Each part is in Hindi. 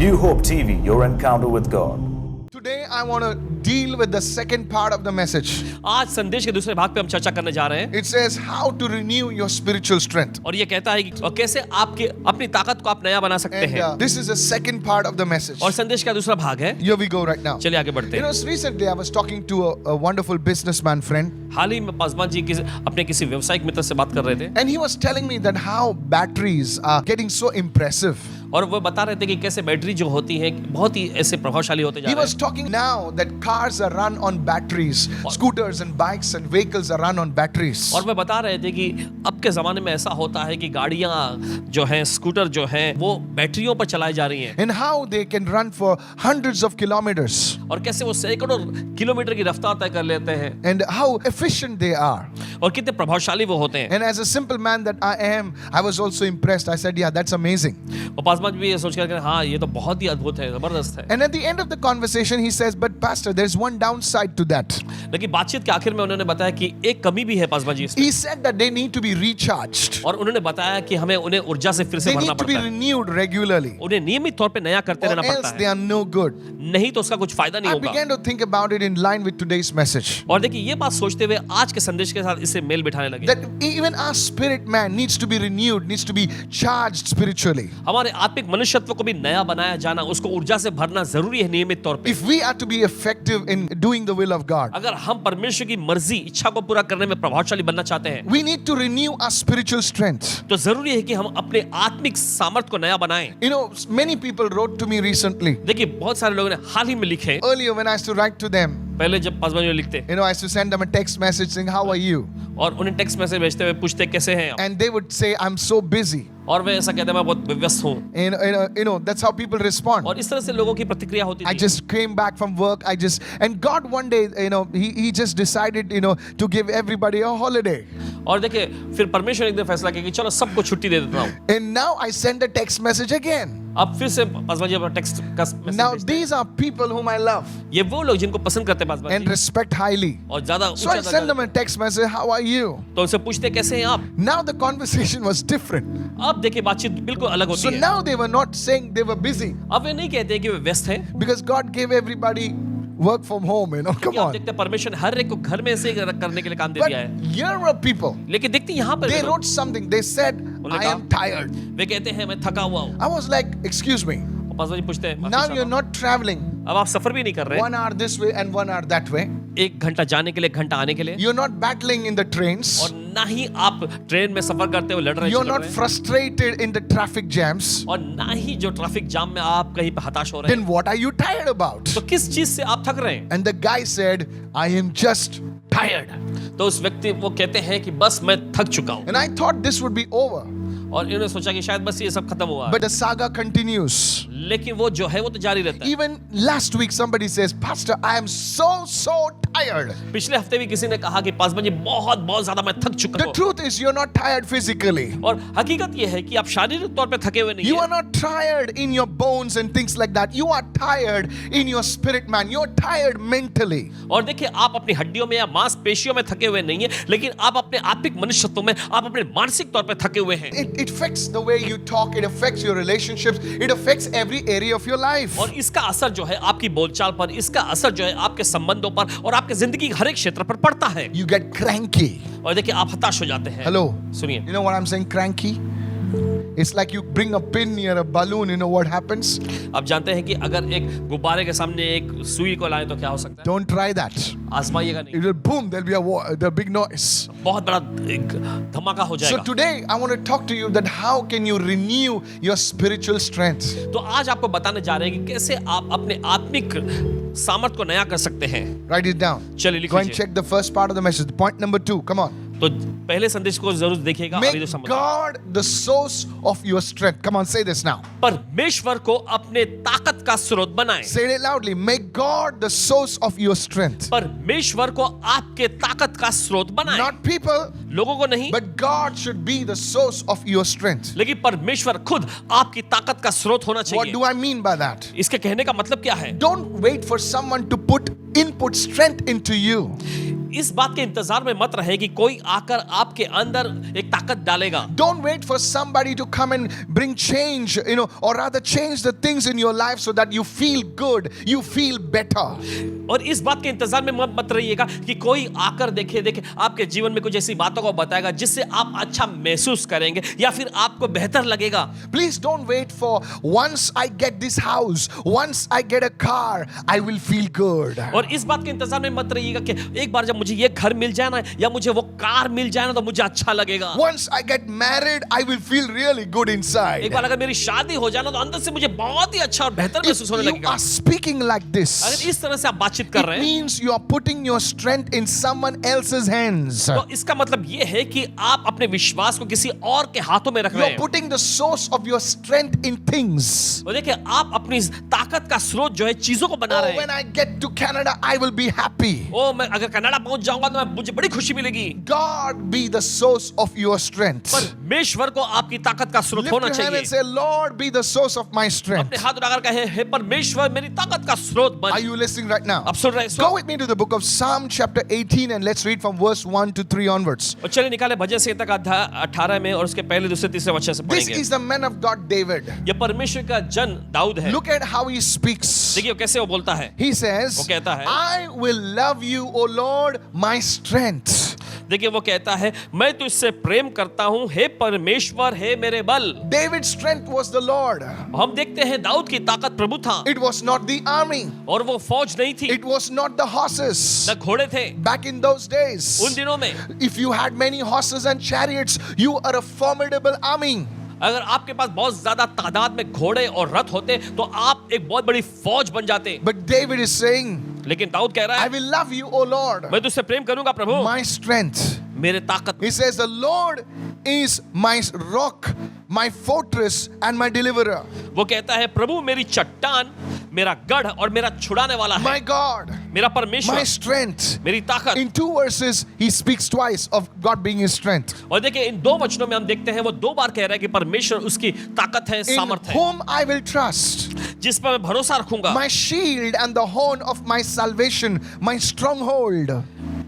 New Hope TV, your encounter with God. Today I want to deal with the second part of the message. आज संदेश के दूसरे भाग पे हम चर्चा करने जा रहे हैं It says how to renew your spiritual strength. और ये कहता है कि और कैसे आपके अपनी ताकत को आप नया बना सकते And हैं this is the second part of the message. और संदेश का दूसरा भाग है। Here we go right now. चलिए आगे बढ़ते You know, हैं। recently I was talking to a wonderful businessman friend, हाल ही में पासवान जी अपने किसी व्यवसायिक मित्र से बात कर रहे थे and he was telling me that how batteries are getting so impressive. और वो बता रहे थे कि कैसे बैटरी जो होती है बहुत ही ऐसे प्रभावशाली होते जा He रहे was हैं। talking now that cars are run on batteries, scooters and bikes and vehicles are run on batteries. और वे बता रहे थे कि अब के जमाने में ऐसा होता है कि गाड़ियां जो हैं, स्कूटर जो हैं, वो बैटरियों पर चलाई जा रही हैं And how they can run for hundreds of kilometers, और कैसे वो सैकड़ों किलोमीटर की रफ्तार तय कर लेते हैं and how efficient they are. और कितने प्रभावशाली वो होते हैं। And as a simple man that I am, I was also impressed. I said, yeah, that's amazing. और पासवान जी भी ये सोच कर हाँ ये तो बहुत ही अद्भुत है, जबरदस्त है। And at the end of the conversation, he says, but pastor, there's one downside to that. लेकिन बातचीत के आखिर में उन्होंने बताया कि एक कमी भी है पासवान जी इसमें। He said that they need to be recharged. और उन्होंने बताया कि हमें उन्हें ऊर्जा से फिर से They भरना need to be पड़ता है, renewed regularly. उन्हें नियमित तौर पे नया करते Or रहना पड़ता else they है, are no good. नहीं तो उसका कुछ फायदा नहीं I होगा। began to think about it in line with today's message. और देखिए ये बात सोचते हुए आज के संदेश के साथ इसे मेल बिठाने लगे। That even our spirit man needs to be renewed, needs to be charged spiritually. हमारे आत्मिक मनुष्यत्व को भी नया बनाया जाना, उसको ऊर्जा से भरना जरूरी है नियमित तौर पे। If we are to be effective in doing the will of God, अगर हम परमेश्वर की मर्जी इच्छा को पूरा करने में प्रभावशाली बनना चाहते हैं we need to renew our spiritual strength. तो जरूरी है कि हम अपने आत्मिक सामर्थ्य को नया बनाएं। You know, many people wrote to me recently. देखिए बहुत सारे लोगों ने हाल ही में लिखे, Earlier when I used to write to them, पहले जब पासवान जी लिखते you know, I used to send them a text message saying, how are you? और उन्हें टेक्स्ट मैसेज भेजते हुए पूछते कैसे हैं आप? And they would say, I'm so busy. और वे ऐसा कहते हैं मैं बहुत व्यस्त हूँ। And that's how people respond. और इस तरह से लोगों की प्रतिक्रिया होती I थी। just came back from work. And God one day, he just decided, to give everybody a holiday. और देखिए फिर परमेश्वर एक दिन फैसला किया कि चलो सबको छुट्टी दे देता हूँ। And now I send a text message again. अब फिर से पासवान जी अपना टेक्स्ट का मैसेज Now भेजते हैं। these are people whom I love ये वो लोग जिनको पसंद करते हैं Paswan and ji respect highly. और ज्यादा So I ऊंचा send them दर्जा a text message, how are you? देते हैं। तो उनसे पूछते कैसे हैं आप? Now the conversation was different. अब देखिए बातचीत बिल्कुल अलग So होती है। now they were not saying they were busy अब वे नहीं कहते कि वे व्यस्त हैं, because God gave everybody work from home, come क्योंकि आप on. देखते हैं परमेश्वर हर एक को घर में से करने के लिए काम दे But दिया है। here were people. लेकिन देखते यहाँ पर They वे लोग- wrote something. They said, I am tired. वे कहते हैं मैं थका हुआ हूँ। I was like, excuse me. और पासवान जी पूछते हैं माफी Now चाहता you're हूँ। not traveling अब आप सफर भी नहीं कर रहे, 1 hour this way and 1 hour that way. एक घंटा जाने के लिए, एक घंटा आने के लिए, You're not battling in the trains. और ना ही आप ट्रेन में सफर करते हुए लड़ रहे You're झगड़ not रहे हैं, frustrated in the traffic jams. और ना ही जो ट्रैफिक जाम में आप कहीं पे हताश हो रहे Then हैं। what are you tired about? तो किस चीज से आप थक रहे हैं? And the guy said, I am just tired. तो उस व्यक्ति वो कहते हैं कि बस मैं थक चुका हूँ। And I thought this would be over. और इन्होंने सोचा कि शायद बस ये सब खत्म हुआ है। But the saga continues. लेकिन वो जो है वो तो जारी रहता है। Even last week somebody says, Pastor, I am so tired. पिछले हफ्ते भी किसी ने कहा कि पासवान जी बहुत ज्यादा मैं थक चुका The हूँ। truth is you're not tired physically. और हकीकत ये है कि आप शारीरिक तौर पे थके हुए नहीं You हैं। are not tired in your bones and things like that. You are tired in your spirit, man. You're tired mentally. और देखिए आप अपनी हड्डियों में या मांसपेशियों में थके हुए नहीं हैं, लेकिन आप अपने आत्मिक मनुष्यत्व में आप अपने मानसिक तौर पे थके हुए हैं। It affects the way you talk. It affects your relationships. It affects every area of your life. और इसका असर जो है आपकी बोलचाल पर, इसका असर जो है आपके संबंधों पर और आपके जिंदगी के हर एक क्षेत्र पर पड़ता है। You get cranky. और देखिए आप हताश हो जाते हैं। Hello. सुनिए, You know what I'm saying? Cranky? It's like you bring a pin near a balloon. You know what happens? आप जानते हैं कि अगर एक गुब्बारे के सामने एक सुई को लाएं तो क्या हो सकता है? Don't try that. आजमाइएगा It नहीं, will boom. There'll be a big noise. बहुत बड़ा एक धमाका हो So जाएगा। today I want to talk to you that how can you renew your spiritual strength? तो आज आपको बताने जा रहे हैं कि कैसे आप अपने आत्मिक सामर्थ्य को नया कर सकते हैं। Write it down. चलिए लिख Go and लीजिए। check the first part of the message. Point number 2. Come on. तो पहले संदेश को जरूर देखिएगा। अभी Make जो समझ God the source of your strength. Come on, say this now. परमेश्वर को अपने ताकत का स्रोत बनाएं। Say it loudly. Make God the source of your strength. परमेश्वर को आपके ताकत का स्रोत बनाएं। Not people, लोगों को नहीं, but God should be the source of your strength. लेकिन परमेश्वर खुद आपकी ताकत का स्रोत होना What चाहिए। do I mean by that? इसके कहने का मतलब क्या है? Don't wait for someone to input strength into you. इस बात के इंतजार में मत रहे कि कोई आकर आपके अंदर एक ताकत डालेगा. Don't wait for somebody to come and bring change, or rather change the things in your life so that you feel good, you feel better. और इस बात के इंतजार में मत रहिएगा कि कोई आकर देखे आपके जीवन में कुछ ऐसी बातों को बताएगा जिससे आप अच्छा महसूस करेंगे या फिर आपको बेहतर लगेगा. Please don't wait for once I get this house, once I get a car, I will feel good. और इस बात के इंतजार में मत रहिएगा कि एक बार जब मुझे ये घर मिल जाए ना या मुझे वो कार मिल जाए ना तो मुझे अच्छा लगेगा. Once I get married, I will feel really good inside. एक बार अगर मेरी शादी हो जाए ना तो अंदर से मुझे बहुत ही अच्छा और बेहतर If महसूस होने you लगेगा. are speaking like this, अगर इस तरह से आप बातचीत कर it रहे हैं means you are putting your strength in someone else's hands. तो इसका मतलब ये है कि आप अपने विश्वास को किसी और के हाथों में रख You रहे are हैं. putting the source of your strength in things. और देखिए आप अपनी ताकत का स्रोत जो है चीजों को बना Oh, रहे when हैं. I get to Canada, I will be happy. ओ मैं अगर कनाडा पहुंच जाऊंगा तो मुझे बड़ी खुशी मिलेगी. God be the source of your strength. परमेश्वर को आपकी ताकत का स्रोत Lift होना your hand चाहिए. and say, Lord, be the source of my अपने strength. हाथ उठाकर कहे हे परमेश्वर मेरी ताकत का स्रोत Are बन. you listening right now? आप सुन रहे हैं? Go with me to the book of Psalm chapter 18 and let's read from verse 1 to 3 onwards. और चलिए निकाले भजन संहिता का अध्याय 18 में और उसके पहले दूसरे तीसरे वचन से This पढ़ेंगे. is the man of God, David. ये परमेश्वर का जन दाऊद है. Look at how he speaks. देखिए कैसे वो बोलता है. He says, वो कहता है, I will love you, O Lord, my strength. देखिए वो कहता है मैं तुझसे प्रेम करता हूँ हे परमेश्वर हे मेरे बल. David's strength was the Lord. हम देखते हैं दाऊद की ताकत प्रभु था It was not the army. और वो फौज नहीं थी It was not the horses. न घोड़े थे. Back in those days, उन दिनों में if you had many horses and chariots, you are a formidable army. अगर आपके पास बहुत ज्यादा तादाद में घोड़े और रथ होते तो आप एक बहुत बड़ी फौज बन जाते. But David is saying, लेकिन दाऊद कह रहा I है will love you, O Lord, मैं तुझसे प्रेम करूंगा प्रभु. my strength. मेरे ताकत. He says, the Lord is my rock, my fortress, and my deliverer. वो कहता है प्रभु मेरी चट्टान मेरा गढ़ और मेरा छुड़ाने वाला है. My God, मेरा my परमेश्वर strength. मेरी ताकत. In 2 verses, he speaks twice of God being his strength. और देखिए इन 2 वचनों में हम देखते हैं वो 2 बार कह रहा है कि परमेश्वर उसकी ताकत है, In सामर्थ है, whom I will trust, जिस पर मैं भरोसा रखूंगा. my shield and the horn of my salvation, my stronghold.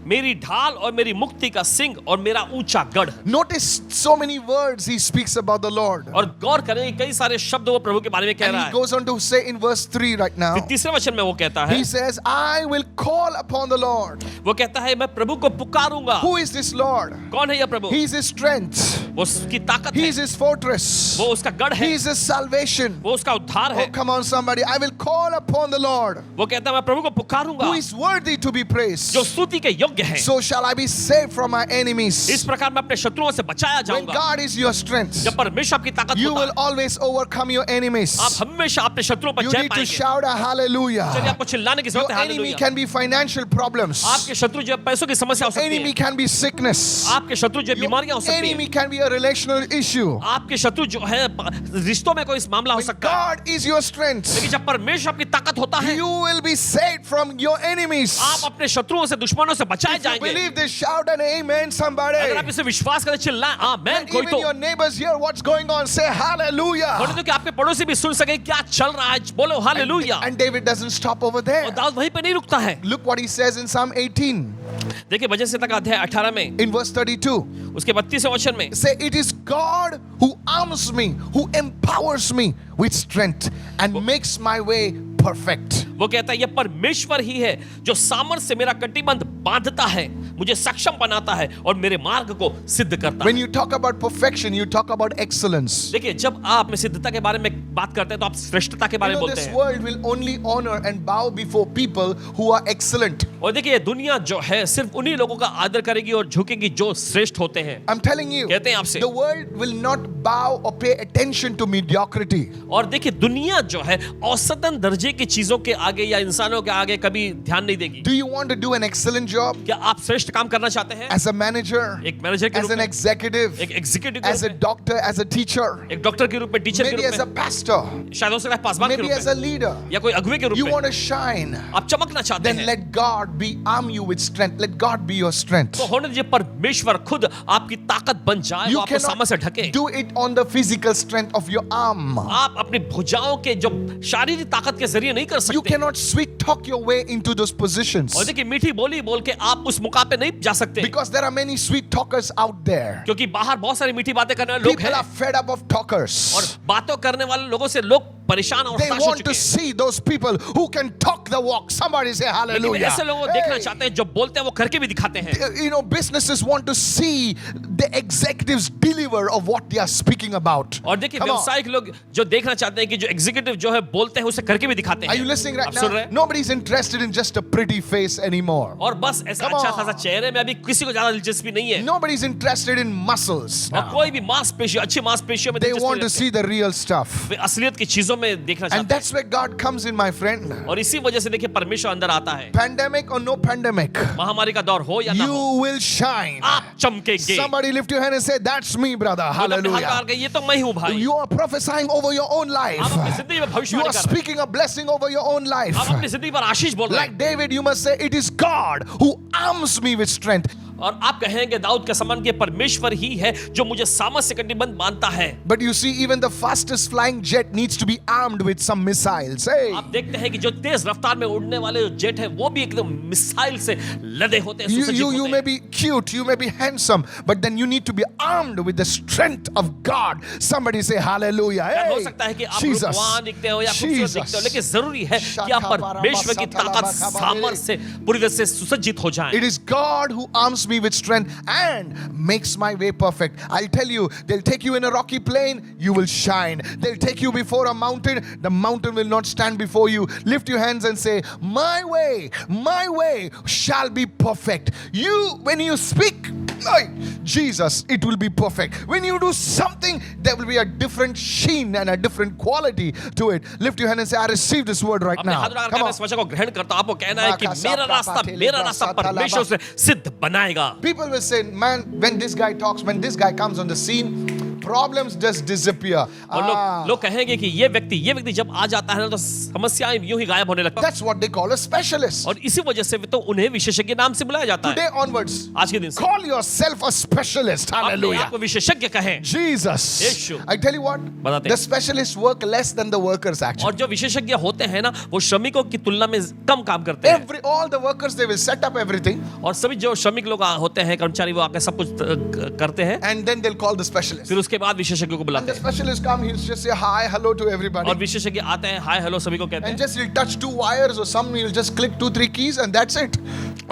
मेरी ढाल और मेरी मुक्ति का सिंह और मेरा ऊंचा गढ़. Notice so many words he speaks about the Lord. और गौर करें कई सारे शब्द वो प्रभु के बारे में कह And रहा he है. goes on to say in verse 3 right now, फिर तीसरे वचन में वो कहता है he says, I will call upon the Lord. वो कहता है मैं प्रभु को पुकारूंगा. Who is this Lord? कौन है यह प्रभु? He is his strength. वो उसकी ताकत He है, is his fortress. वो उसका गढ़ He है, is his salvation. वो उसका उद्धार Oh, है. come on, somebody. I will call upon the Lord, वो कहता है मैं प्रभु को पुकारूंगा who is worthy to be praised. जो स्तुति के योग्य है. So shall I be saved from my इस enemies. प्रकार मैं अपने शत्रुओं से बचाया When जाऊंगा. God is your strength, जब परमेश्वर आपकी ताकत you होता will है, always overcome your enemies. आप हमेशा अपने शत्रुओं पर You जय need to पाएंगे. shout a चलिए hallelujah. आपको चिल्लाने की Your जरूरत है. enemy hallelujah. can be financial problems. आपके शत्रु जो पैसों की समस्या हो सकती Enemy है. can be sickness. आपके शत्रु जो Your बीमारियां हो सकती enemy है. can be a relational issue. आपके शत्रु जो है रिश्तों में कोई मामला हो When सकता है. God is your strength, लेकिन जब परमेश्वर आपकी ताकत होता है you will be saved from your enemies. आप अपने शत्रुओं से दुश्मनों से बचाए If you जाएंगे. believe this, shout an amen, somebody. अगर आप इसे विश्वास करें चिल्लाएं आमेन. And कोई even तो your neighbors hear what's going on, say hallelujah. होने दो कि आपके पड़ोसी भी सुन सके क्या चल रहा है. बोलो hallelujah. And David doesn't stop over और there. दाऊद वहीं पे नहीं रुकता है. Look what he says in Psalm 18 देखिए भजन संहिता का अध्याय 18 में in verse 32. उसके 32वें वचन में Say, it is God who arms me, who empowers me with strength and makes my way perfect. वो कहता है ये परमेश्वर ही है जो सामर्थ से मेरा कटिबंध बांधता है, मुझे सक्षम बनाता है और मेरे मार्ग को सिद्ध करता When है. you talk about perfection, you talk about excellence. देखिए जब आप में सिद्धता के बारे में बात करते हैं तो आप श्रेष्ठता के बारे You में know, बोलते this हैं. world will only honor and bow before people who are excellent. और देखिए ये दुनिया जो है सिर्फ उन्हीं लोगों का आदर करेगी और झुकेगी जो श्रेष्ठ होते हैं. I'm telling you, कहते हैं आपसे. the world will not bow or pay attention to mediocrity. और देखिए दुनिया जो है औसतन दर्जे की चीजों के आगे या इंसानों के आगे कभी ध्यान नहीं देगी. Do you want to do an excellent job क्या आप श्रेष्ठ काम करना चाहते हैं? as a manager, एक मैनेजर के as रूप an में, executive, एक एग्जीक्यूटिव के as a रूप में, doctor, as a teacher, एक डॉक्टर के रूप में, टीचर के maybe रूप as a में, pastor, शायद हो सकता है पासवान के maybe रूप as a में leader. या कोई अगुवे के रूप You में. want to shine, आप चमकना चाहते then हैं let God arm you with strength. Let God be your strength. तो होने दीजिए परमेश्वर खुद आपकी ताकत बन जाए, You वो आपको सामर्थ से cannot ढके. do it on the physical strength of your arm. आप अपनी भुजाओं के जो शारीरिक ताकत के जरिए जरिए नहीं कर You सकते। cannot sweet talk your way into those positions. और देखिए मीठी बोली बोल के आप उस मुकाम पे नहीं जा सकते, Because there are many sweet talkers out there. क्योंकि बाहर बहुत सारी मीठी बातें करने वाले लोग People हैं, are fed up of talkers. और बातों करने वाले लोगों से लोग परेशान और They हताश हो want चुके to हैं। see those people who can talk the walk. Somebody say लेकिन hallelujah. ऐसे लोगों को देखना Hey. चाहते हैं जो बोलते हैं वो करके भी दिखाते हैं। You know, businesses want to see the executives deliver of what they are speaking about. और देखिए Come on. व्यवसायिक लोग जो देखना चाहते हैं कि जो एग्जीक्यूटिव जो है बोलते हैं उसे करके भी दिखाते हैं। Are you listening right आप सुन रहे now? हैं? Nobody's interested in just a pretty face anymore. और बस ऐसा Come अच्छा on. खासा चेहरे में अभी किसी को ज्यादा दिलचस्पी नहीं है, Nobody's interested in muscles. और now. कोई भी मांसपेशियों अच्छी मांसपेशियों में They दिलचस्पी want to नहीं see the real stuff. रखते। वे असलियत की चीजों में देखना And चाहते that's where God comes in, my friend. हैं, और इसी वजह से देखिए परमेश्वर अंदर आता है। Pandemic or no pandemic, महामारी का दौर हो या ना हो, you will shine. आप चमकेंगे। Somebody lift your hand and say, that's me, brother. लोग अपने हाथ Hallelujah. बाहर गए, ये तो मैं हूँ भाई। You are prophesying over your own life. आप अपनी जिंदगी में You भविष्यवाणी are कर रहे speaking a blessing over your own life. हैं, आप अपनी जिंदगी पर आशीष बोल रहे Like हैं, David, you must say, it is God who arms me with strength. और आप कहेंगे दाऊद के समान के परमेश्वर ही है जो मुझे सामर्थ से कटिबंध मानता है। But you see, even the fastest flying jet needs to be armed with some missiles. Hey. आप देखते हैं कि जो तेज रफ्तार में उड़ने वाले जो जेट है वो भी एकदम मिसाइल से लदे होते हैं, सुसज्जित You होते may हैं। be cute, you may be handsome, but then you need to be armed with the strength of God. Somebody say hallelujah. या हो Hey, सकता है कि आप Jesus. रूपवान दिखते हो या खूबसूरत दिखते हो, लेकिन Jesus. जरूरी है कि आप परमेश्वर की ताकत सामर्थ से पूरी तरह से सुसज्जित हो जाएं। It is God who arms me with strength and makes my way perfect. I'll tell you, they'll take you in a rocky plain, you will shine. They'll take you before a mountain, the mountain will not stand before you. Lift your hands and say, my way shall be perfect. When you speak, Jesus, it will be perfect. When you do something, there will be a different sheen and a different quality to it. Lift your hand and say, I receive this word right अपने now. हाथ उठाकर Come कहना, on. इस वचन को ग्रहण करता हूं। आपको कहना है कि मेरा रास्ता परमेश्वर से सिद्ध बनाएगा। People will say, man, when this guy talks, when this guy comes on the scene, problems just disappear. और लोग कहेंगे कि ये व्यक्ति जब आ जाता है ना तो समस्याएं यूं ही गायब होने लगती हैं। That's what they call a specialist. और इसी वजह से तो उन्हें विशेषज्ञ नाम से बुलाया जाता Today है। onwards, आज के दिन से call yourself a specialist. अपने Hallelujah. आप को विशेषज्ञ कहें। Jesus. Yeshu. I tell you what, बताते the हैं। specialists work less than the workers actually. और जो विशेषज्ञ होते हैं ना वो श्रमिकों की तुलना में कम काम करते हैं। All the workers, they will set up everything और सभी जो श्रमिक लोग होते हैं कर्मचारी वो आकर सब कुछ करते हैं, and then they'll call the specialist. फिर उसके बाद विशेषज्ञ को And बुलाते the हैं specialist come, he'll just say hi, hello to everybody. और विशेषज्ञ आते हैं, हाय हेलो सभी को कहते And हैं just he'll touch 2 wires or something, he'll just click 2-3 keys and that's it.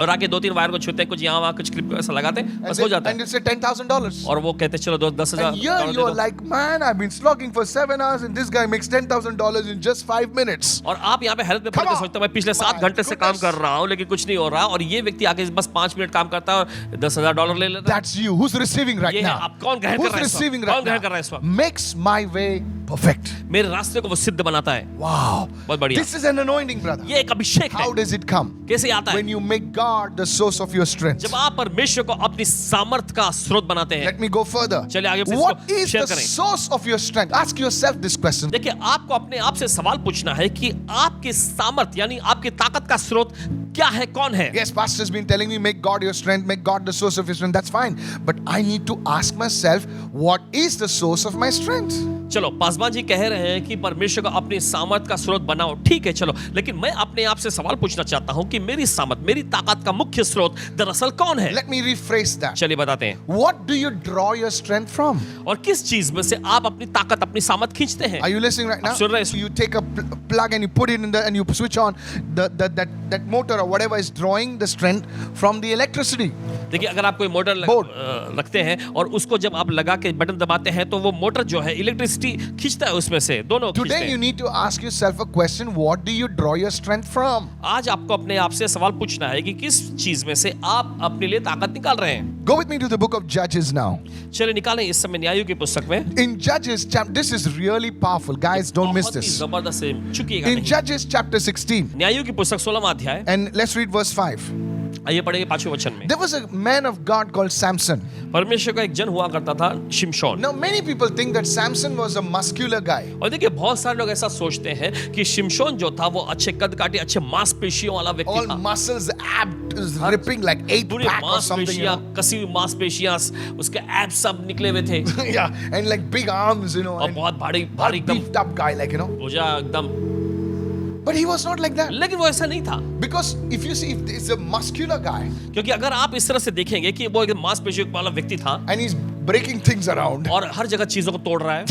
और आके 2-3 वायर को छूते हैं, कुछ यहाँ वहाँ कुछ क्लिप ऐसा लगाते हैं, And, बस हो जाता and है। he'll say $10,000. और वो कहते हैं चलो And here $10,000 you're like, man, I've been slogging for 7 hours and this guy makes $10,000 in just 5 minutes. और आप यहाँ पे हेल्थ में पड़ Come के on. सोचते हैं मैं पिछले 7 My घंटे से काम goodness. कर रहा हूँ लेकिन कुछ नहीं हो रहा, और ये व्यक्ति आके बस 5 मिनट काम करता है और $10,000 ले लेता है। That's you. Who's receiving right ये है, now? आप कौन ग्रहण कर Who's रहा है इस वक्त? receiving कौन right ग्रहण कर रहा है इस now? वक्त? Makes my way perfect. मेरे रास्ते को वो सिद्ध बनाता है। Wow. बहुत बढ़िया। This is an anointing, brother. ये एक अभिषेक है। How does it come? कैसे आता है? When you make God the source of your strength. जब आप परमेश्वर को अपनी सामर्थ का स्रोत बनाते हैं। Let me go further. चलिए आगे फिर What इसको is शेयर the करें। source of your strength? Ask yourself this question. देखिए आपको अपने आप से सवाल पूछना है कि आपकी सामर्थ यानी आपकी ताकत का स्रोत क्या है, कौन है? Yes, pastor's been telling me make God your strength, make God the source of your strength. That's fine. But I need to ask myself, what is the source of my strength? चलो पासवान जी कह रहे हैं कि परमेश्वर को अपनी सामर्थ का स्रोत बनाओ, ठीक है चलो, लेकिन मैं अपने आप से सवाल पूछना चाहता हूं कि मेरी सामर्थ, मेरी ताकत का मुख्य स्रोत दरअसल कौन है? Let me rephrase that. चलिए बताते हैं। What do you draw your strength from? और किस चीज में से आप अपनी ताकत, अपनी सामर्थ खींचते हैं? Are you listening right now? आप सुन रहे हैं? So you take a plug and you put it in the and you switch on that motor or whatever is drawing the strength from the electricity. देखिए अगर आप कोई मोटर Board. रखते हैं और उसको जब आप लगा के बटन दबाते हैं तो वो मोटर जो है इलेक्ट्रिसिटी खींचता है उसमें से, दोनों खींचते Today you हैं। need to ask yourself a question, what do you draw your strength from? आज आपको अपने आप से सवाल पूछना है कि किस चीज में से आप अपने लिए ताकत निकाल रहे हैं। Go with me to the book of Judges now. चलिए निकालें इस समय न्यायों की पुस्तक में। In Judges, this is really powerful. Guys, don't miss बहुत ही this. जबरदस्त है, चुकिएगा In नहीं। Judges chapter 16, न्यायों की पुस्तक 16वां अध्याय, and let's read verse 5. आइए पढ़ेंगे 5वें वचन में। There was a man of God called Samson. परमेश्वर का एक जन हुआ करता था शिमशोन। Now, many people think that Samson was a muscular guy. और देखिए बहुत सारे लोग ऐसा सोचते हैं कि शिमशोन जो था वो अच्छे कद काटे, अच्छे मांसपेशियों वाला व्यक्ति All था। muscles, abs ripping like 8 पूरी pack or something. You मांसपेशियां, know? कसी हुई मांसपेशियां, उसके एब्स सब निकले हुए थे Yeah, and like big arms, you know. और And बहुत भारी a भारी एकदम beefed up guy, like, you know. भुजा एकदम But he was not like that. लेकिन वो ऐसा नहीं था, Because if you see, if it's a muscular guy क्योंकि अगर आप इस तरह से देखेंगे कि वो एक मांसपेशियों वाला व्यक्ति था and he's breaking things around, और हर जगह चीजों को तोड़ रहा है,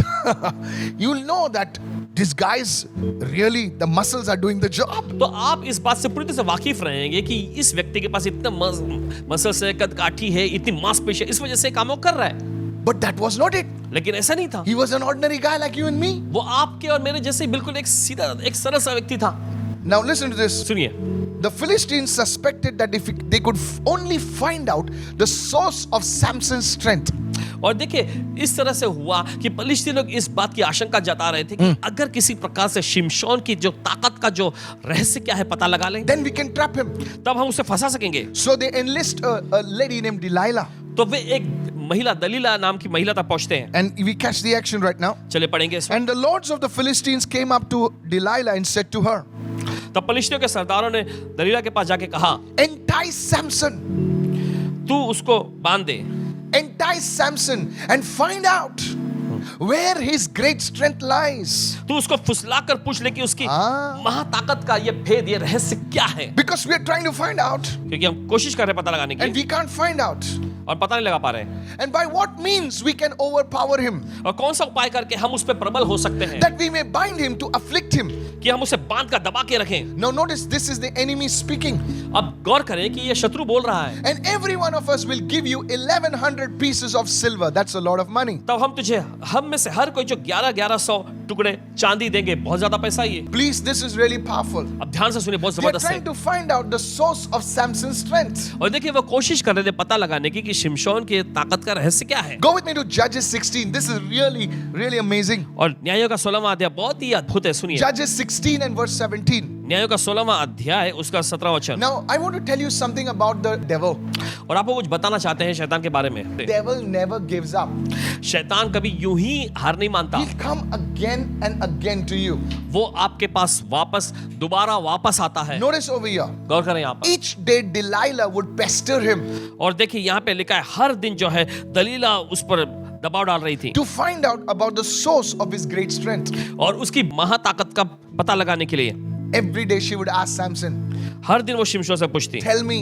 you'll know that this guy's really, the muscles are doing the job. तो आप इस बात से पूरी तरह से वाकिफ रहेंगे कि इस व्यक्ति के पास इतना मसल्स है, कद काठी है, इतनी मांसपेशियां, इस वजह से काम वो कर रहा है। But that was not it. लेकिन ऐसा नहीं था, He was an ordinary guy like you and me. वो आपके और मेरे जैसे बिल्कुल एक सीधा, एक सरल सा व्यक्ति था। Now listen to this. सुनिए, The Philistines suspected that if they could only find out the source of Samson's strength, और देखिए इस तरह से हुआ कि फलिश्ती लोग इस बात की आशंका जता रहे थे कि अगर किसी प्रकार से शिमशोन की जो ताकत का जो रहस्य क्या है पता लगा लें, then we can trap him. तब हम उसे फंसा सकेंगे। So they enlist a lady named Delilah. तो वे एक महिला, दलीला नाम की महिला तक पहुंचते हैं। And we catch the action right now. चले पढ़ेंगे इसमें। And the lords of the Philistines came up to Delilah and said to her, तब फलिश्तियों के सरदारों ने दलीला के पास जाके कहा, entice Samson, तू उसको बांध दे, entice Samson and find out where his great strength lies. तू उसको फुसला कर पूछ ले कि उसकी महाताकत का ये भेद, ये रहस्य क्या है, Because we are trying to find out क्योंकि हम कोशिश कर रहे हैं पता लगाने and की we can't find out. और पता नहीं लगा पा रहे हैं। And by what means we can overpower him, और कौन सा उपाय करके हम उस पर प्रबल हो सकते हैं that we may bind him to afflict him. कि हम उसे बांध कर दबा के रखें। Now notice, this is the enemy speaking. अब गौर करें कि ये शत्रु बोल रहा है। And every one of us will give you 1100 pieces of silver. That's a lot of money. तब हम तुझे, हम में से हर कोई जो 1100 टुकड़े चांदी देंगे, बहुत ज्यादा पैसा ये। Please, this is really powerful. अब ध्यान से सुनिए, बहुत They are जबरदस्त है। trying to find out the source of Samson's strength. और देखिए वो कोशिश कर रहे थे पता लगाने की कि शिमशोन के ताकत का रहस्य क्या है। Go with me to Judges 16. This is really, really amazing. और न्यायों का 16वां अध्याय बहुत ही अद्भुत है, सुनिए। Judges 16 and verse 17. न्यायों का 16वां अध्याय उसका 17वां वचन। Now, I want to tell you something about the devil. और आपको कुछ बताना चाहते हैं शैतान के बारे में। Devil never gives up. शैतान कभी यूं ही हार नहीं मानता, He'll come again and again to you. वो आपके पास दोबारा वापस आता है। Notice over here. गौर करें यहाँ पर। Each day Delilah would pester him और देखिए यहाँ पे लिखा है हर दिन जो है दलीला उस पर दबाव डाल रही थी to find out about the source of his great strength. और उसकी महाताकत का पता लगाने के लिए Every day she would ask Samson, हर दिन वो शिमशोन से पूछती, tell me,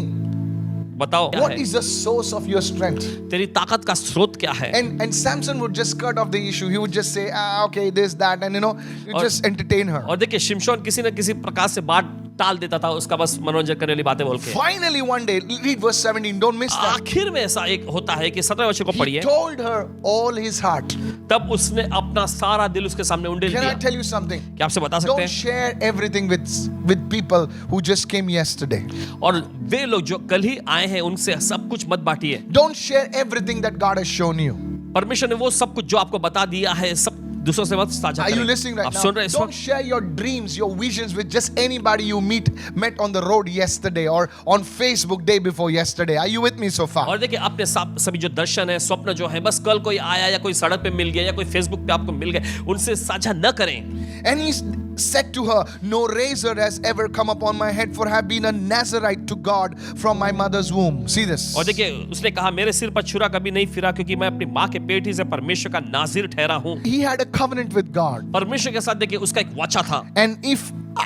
बताओ क्या what है? is the source of your strength? तेरी ताकत का स्रोत क्या है? And Samson would just skirt off the issue. He would just say, okay, this, that, and you just entertain her. और देखिए शिमशोन किसी न किसी प्रकार से बात टाल देता था, उसका बस मनोरंजन करने वाली बातें बोल के। Finally, one day, read verse 17, don't miss that. आखिर में ऐसा एक होता है कि 17वें वचन को He पढ़िए। told her all his heart. तब उसने अपना सारा दिल उसके सामने उंडेल Can I दिया। tell you something? क्या आपसे बता सकते Don't हैं? share everything with people who just came yesterday. और वे लोग जो कल ही आए हैं उनसे सब कुछ मत बांटिए। Don't share everything that God has shown you. परमेश्वर ने वो सब कुछ जो आपको बता दिया है सब दूसरों से मत साझा Are you करें। listening right आप now? सुन रहे हैं इस Don't वक्त? share your dreams, your visions with just anybody you met on the road yesterday or on Facebook day before yesterday. Are you with me so far? और देखिए अपने सभी जो दर्शन है, स्वप्न जो है, बस कल कोई आया या कोई सड़क पे मिल गया या कोई फेसबुक पे आपको मिल गए, उनसे साझा न करें। And he said to her, no razor has ever come upon my head, for I have been a Nazarite to God from my mother's womb. See this? और देखिए उसने कहा मेरे सिर पर छुरा कभी नहीं फिरा क्योंकि मैं अपनी माँ के पेट ही से परमेश्वर का नाजिर ठहरा हूँ। He had a covenant with God. परमेश्वर के साथ देखिए उसका एक वाचा था।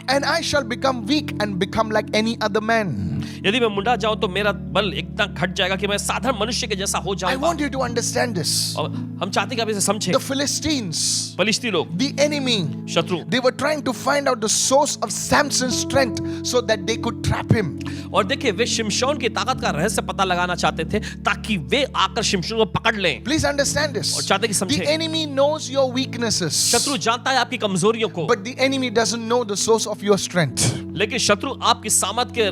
And I shall become weak and become like any other man. यदि मैं मुंडा जाऊं तो मेरा बल इतना घट जाएगा कि मैं साधारण मनुष्य के जैसा हो I जाऊंगा। want you to understand this. और हम चाहते हैं कि आप इसे समझें। The Philistines, फलिश्ती लोग, the enemy, शत्रु, they were trying to find out the source of Samson's strength so that they could trap him. और देखिए वे शिमशोन की ताकत का रहस्य पता लगाना चाहते थे ताकि वे आकर शिमशोन को पकड़ लें। Please understand this. और चाहते कि समझें। The enemy knows your weaknesses, शत्रु जानता है आपकी कमजोरियों को, but the enemy doesn't know the source of your strength. लेकिन शत्रु आपकी सामर्थ के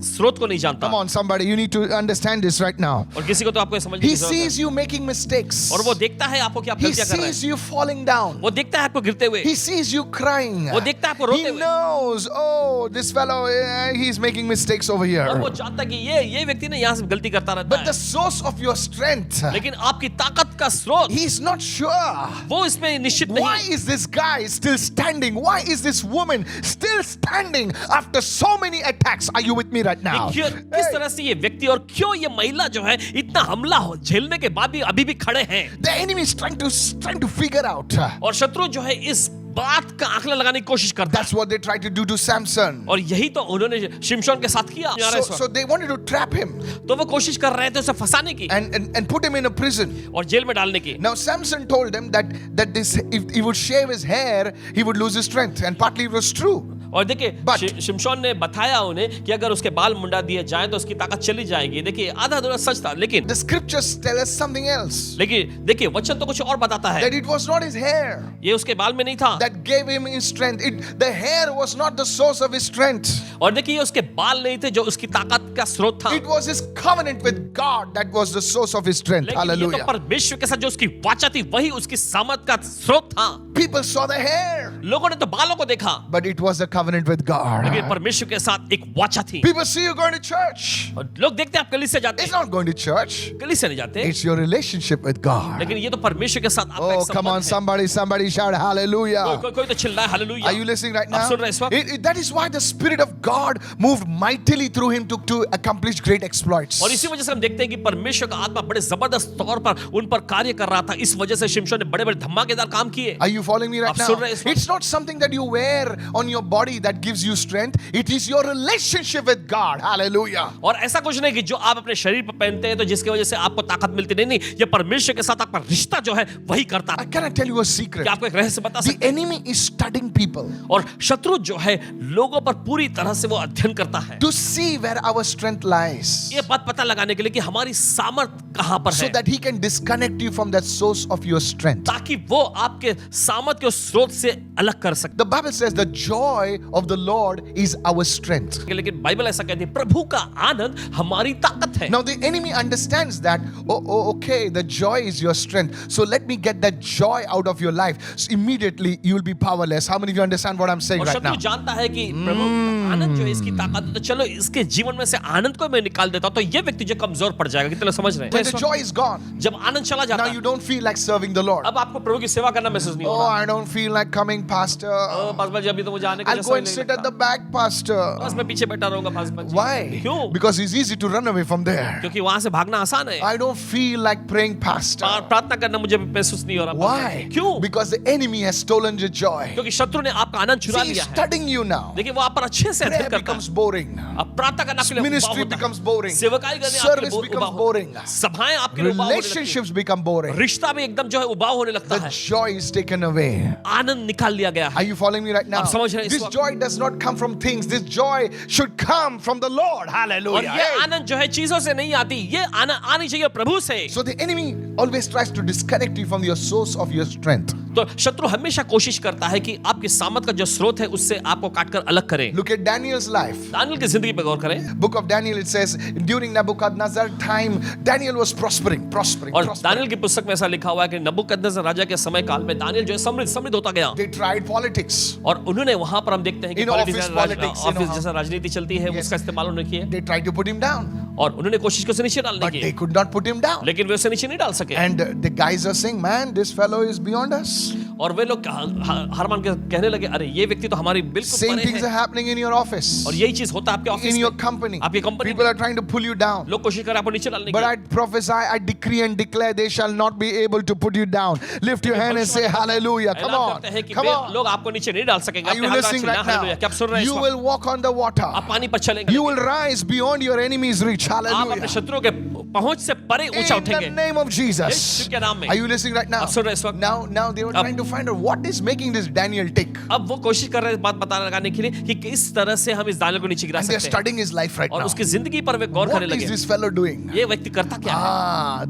स्रोत को नहीं जानता। Come on, somebody, you need to understand this right now. और किसी को तो आपको समझने He की जरूरत है। sees you making mistakes. और वो देखता है आपको कि आप He गलतियां कर रहे sees हैं। you falling down. वो देखता है आपको गिरते हुए। He sees you crying. वो देखता है आपको रोते He हुए। knows, oh, this fellow, he's making mistakes over और वो here. जानता है कि ये व्यक्ति ने यहाँ से गलती करता रहता But the है। source of your strength, लेकिन आपकी ताकत का स्रोत he's not sure. वो इसमें निश्चित Why नहीं। is this guy still standing? Why is this woman still standing after so many attacks? Are you with me right now. किस तरह से ये व्यक्ति और क्यों ये महिला जो है इतना हमला हो झेलने के बाद भी अभी भी खड़े हैं, The enemy is trying to figure out. और शत्रु जो है इस बात का आंकलन लगाने की कोशिश करता That's what they tried to do to Samson. है, और यही तो उन्होंने शिमशोन के साथ किया। So they wanted to trap him तो वो कोशिश कर रहे थे उसे फंसाने की and put him in a prison. और जेल में डालने की। Now Samson told them that this, if he would shave his hair, he would lose his strength, and partly it was true. और देखिए But- शिमशोन ने बताया उन्हें कि अगर उसके बाल मुंडा दिए जाएं तो उसकी ताकत चली जाएगी। देखिए आधा अधूरा सच था, लेकिन The scriptures tell us something else. देखिए वचन तो कुछ और बताता है। That it was not his hair ये उसके बाल में नहीं था, that gave him his strength. The hair was not the source of his strength. और देखिए ये उसके बाल नहीं थे जो उसकी ताकत का स्रोत था, It was his covenant with God that was the source of his strength. लेकिन ये तो Hallelujah. परमेश्वर के साथ जो उसकी वाचा थी वही उसकी सामर्थ का स्रोत था। People saw the hair, लोगों ने तो बालों को देखा, but it was a covenant with लेकिन God. परमेश्वर के साथ एक वाचा थी। People see you going to church. और लोग देखते हैं आप कलीसिया जाते It's हैं, not going to church. कलीसिया नहीं जाते, It's your relationship with God. लेकिन ये तो परमेश्वर के साथ आपका Oh, एक come on, संबंध है। somebody shout hallelujah. कोई तो चिल्ला है hallelujah. Are you listening right आप now? सुन रहे हैं इस वक्त? That is why the Spirit of God moved mightily through him to accomplish great exploits. और इसी वजह से हम देखते हैं कि परमेश्वर का आत्मा बड़े जबरदस्त तौर पर उन पर कार्य कर रहा था। इस वजह से शिमशोन ने बड़े-बड़े धमाकेदार काम किए। Are you following me right आप now? सुन रहे हैं इस वक्त? It's not something that you wear on your body that gives you strength. It is your relationship with God. Hallelujah. और ऐसा कुछ नहीं कि जो आप अपने शरीर पर पहनते हैं तो जिसकी वजह से आपको ताकत मिलती नहीं, ये परमेश्वर के साथ आपका रिश्ता जो है वही करता है। Can I tell you a secret? क्या आपको एक रहस्य बता The सकते हैं? enemy is studying people और शत्रु जो है लोगों पर पूरी तरह से वो अध्ययन करता है, to see where our strength lies, ये बात पता लगाने के लिए कि हमारी सामर्थ कहां पर so है, that he can disconnect you from that source of your strength. ताकि वो आपके सामर्थ के स्रोत से अलग कर सके। The Bible says the joy of the Lord is our strength. लेकिन बाइबल ऐसा कहती है प्रभु का आनंद हमारी ताकत है। Now the enemy understands that, okay, the joy is your strength. So let me get that joy out of your life. So immediately you will be powerless. How many of you understand what I'm saying और right शत्रु now? जानता है कि प्रभु का आनंद जो है इसकी ताकत है, तो चलो इसके जीवन में से आनंद को मैं निकाल देता हूं तो ये व्यक्ति जो कमजोर पड़ जाएगा। कितने लोग समझ रहे When the हैं? joy is gone, जब आनंद चला जाता now है you don't feel like serving the Lord. अब आपको प्रभु की सेवा करना महसूस नहीं Oh, होगा। I don't feel like coming, Pastor. पास बजे अभी तो मुझे आने का I'll जैसा go ही and नहीं sit at लगता। the back, Pastor. बस मैं पीछे बैठा रहूंगा पास बजे। Why? क्यों? Because it's easy to run away from there. क्योंकि वहां से भागना आसान है। I don't feel like praying, Pastor. प्रार्थना करना मुझे महसूस नहीं हो रहा। Why? क्यों? Because the enemy has stolen your joy. क्योंकि शत्रु ने आपका आनंद See, चुरा he's लिया है। studying you now. देखिए वो आप पर अच्छे से Prayer अध्ययन करता becomes है। boring. अब प्रार्थना करना आपके लिए Ministry उबाऊ होता है। becomes boring. सेवकाई करने आपके Service लिए becomes उबाऊ होता है। boring. सभाएं आपके लिए उबाऊ होने लगती हैं। Relationships become boring. रिश्ता भी एकदम जो है उबाऊ होने लगता The है। joy is taken away. आनंद निकाल लिया गया Are है। you following me right now? आप समझ रहे हैं इस This वक्त? joy does not come from things. This joy should come from the Lord. और Hallelujah. ये Hey. आनंद जो है चीजों से नहीं आती, ये आनंद आनी चाहिए प्रभु से। So the enemy always tries to disconnect you from your source of your strength. तो शत्रु हमेशा कोशिश करता है कि आपकी सामर्थ का जो स्रोत है उससे आपको काटकर अलग करे। Look at Daniel's life. Daniel की जिंदगी पे गौर करें। Book of Daniel, it says during Nebuchadnezzar time, Daniel was prospering. और दानियल की पुस्तक में ऐसा लिखा हुआ है कि नबूकदनेस्सर राजा के समय काल में दानियल जो है समृद्ध होता गया। They tried politics. और उन्होंने वहां पर हम देखते हैं कि In office politics, you know office how- जैसा राजनीति चलती है Yes. उसका इस्तेमाल उन्होंने किया They tried to put him down, और उन्होंने कोशिश की उसे नीचे डालने but they की, could not put him down. लेकिन वे उसे नीचे नहीं डाल सके। And the guys are saying, man, this fellow is beyond us. और वे लोग हार मान के कहने लगे अरे ये व्यक्ति तो हमारी बिल्कुल Same परे things are है। happening in your office, और यही चीज होता है आपके ऑफिस in your में, company. आपकी कंपनी People में। are trying to pull you down. लोग कोशिश कर रहे हैं आपको नीचे डालने But की। I prophesy, I decree and declare they shall not be able to put you down. Lift your hand and say hallelujah. Come ऐलान on. करते हैं कि Come वे on. लोग आपको नीचे नहीं डाल सकेंगे। Are अपने you हाथ listening चिल्ला right हालेलुया। क्या आप सुन now? रहे हैं You इस will वक्त? walk on the water. आप पानी पर चलेंगे। You will rise beyond your enemy's reach. आप अपने Hallelujah. शत्रुओं के पहुंच से परे ऊंचा In the उठेंगे। name of Jesus. यीशु के नाम में। Are you listening right now? आप सुन रहे हैं इस वक्त? Now they were अब- trying to find out what is making this Daniel tick. अब वो कोशिश कर रहे हैं बात पता लगाने के लिए कि किस तरह से हम इस दानियल को नीचे गिरा And they're सकते हैं। studying his life right और now. उसकी जिंदगी पर वे गौर What करने is लगे। this fellow doing? ये व्यक्ति करता क्या है?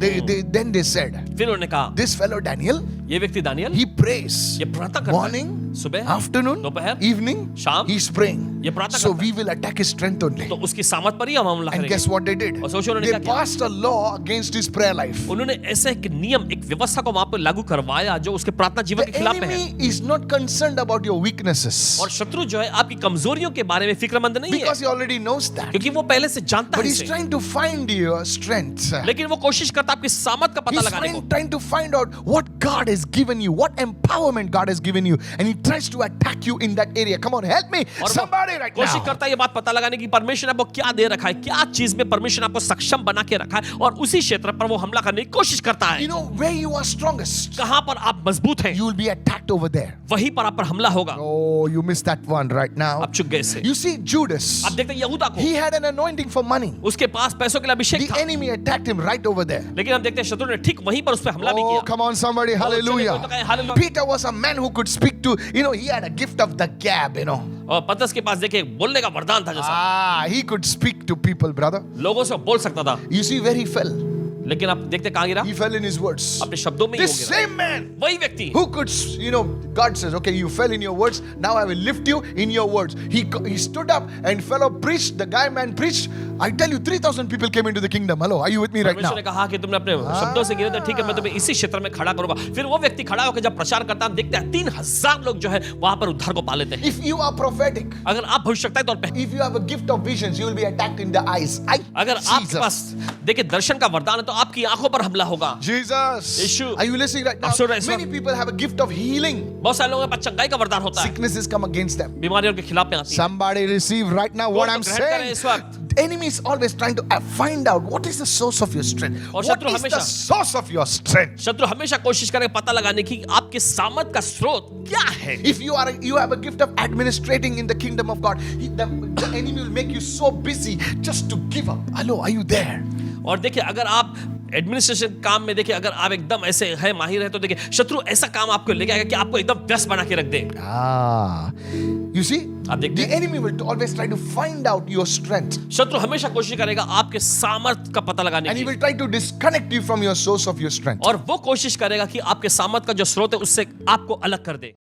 Then they said, फिर उन्होंने कहा this fellow Daniel, ये व्यक्ति दानियल he prays ये प्रार्थना करता morning, है, सुबह, afternoon, दोपहर, evening, शाम, he's praying. ये प्रार्थना So करता we will attack his strength only. तो उसकी सामर्थ पर ही हम हमला And करेंगे। guess what they did? और सोचो उन्होंने They क्या किया? passed a law against his prayer life. उन्होंने ऐसे एक नियम, एक व्यवस्था को वहां पर लागू करवाया जो उसके प्रार्थना जीवन The के खिलाफ में है। enemy is not concerned about your weaknesses और शत्रु जो है आपकी कमजोरियों के बारे में फिक्रमंद नहीं है, because he already knows that. क्योंकि वो पहले से जानता But है he's इसे। trying to find your strength. लेकिन वो कोशिश करता है आपकी सामर्थ का पता He's लगाने को। trying to find out what God has given you, what empowerment God has given you, and he tries to attack you in that area. Come on, help me. और वो Somebody right कोशिश now. करता है ये बात पता लगाने की परमेश्वर ने आपको क्या दे रखा है, क्या चीज में परमेश्वर ने आपको सक्षम बना के रखा है, और उसी क्षेत्र पर वो हमला करने की कोशिश करता है। You know where you are strongest. कहां पर आप मजबूत हैं, You will be attacked over there. वहीं पर आप पर हमला होगा। Oh, you missed that one right now. आप चुक गए इससे। You see, Judas, आप देखते हैं यहूदा को, he had an anointing for money. उसके पास पैसों के लिए अभिषेक The था, enemy attacked him right over there. लेकिन हम देखते हैं शत्रु ने ठीक वहीं पर उस पर हमला भी Oh, किया। come on, somebody, चलिए, hallelujah. कोई तो कहे hallelujah. Peter was a man who could speak to, he had a gift of the gab, और पतरस के पास देखिए बोलने का वरदान था, जैसा He could speak to people, brother. लोगों से बोल सकता था। You see where he fell? लेकिन आप देखते कहां गिरा? He fell in his words. अपने शब्दों में ही This हो गिरा। same man वही व्यक्ति who could, God says, okay, you fell in your words, now I will lift you in your words. He stood up and fellow preached, the guy man preached. I tell you, 3,000 people came into the kingdom. Hello, are you with me right now? परमेश्वर ने कहा कि तुमने अपने शब्दों से गिरे थे, ठीक है मैं तुम्हें इसी क्षेत्र में खड़ा करूंगा। फिर वो व्यक्ति खड़ा होकर जब प्रचार करता है, हम देखते हैं 3,000 लोग जो है वहां पर उद्धार को पा लेते हैं। If you are prophetic, अगर आप भविष्यवक्ता के तौर पे, if you have a gift of visions, you will be attacked in the eyes. अगर आपके पास देखिए दर्शन का वरदान है तो आपकी आंखों पर हमला होगा। Jesus, Yeshu, are you listening right now? आप सुन रहे हैं इस Many वक्त? people have a gift of healing. बहुत सारे लोगों के पास चंगाई का वरदान होता है, Sicknesses come against them. बीमारियों के खिलाफ में आती है। Somebody receive right now what तो I'm ग्रहण करें saying. इस वक्त। The enemy is always trying to find out what is the source of your strength. और What शत्रु is the हमेशा- source of your strength? शत्रु हमेशा कोशिश करेगा पता लगाने की आपके सामर्थ का स्रोत क्या है। If you have a gift of administrating in the kingdom of God, the enemy will make you so busy just to give up. Hello, are you there? और देखिए अगर आप एडमिनिस्ट्रेशन काम में देखिए अगर आप एकदम ऐसे है माहिर है तो देखिए शत्रु ऐसा काम आपको लेके आएगा कि आपको एकदम व्यस्त बना के रख दे। You see, आप देखते the हैं? enemy will always try to find out your strength, शत्रु हमेशा कोशिश करेगा आपके सामर्थ का पता लगाने and he की, will try to disconnect you from your source of your strength. और वो कोशिश करेगा कि आपके सामर्थ का जो स्रोत है उससे आपको अलग कर दे।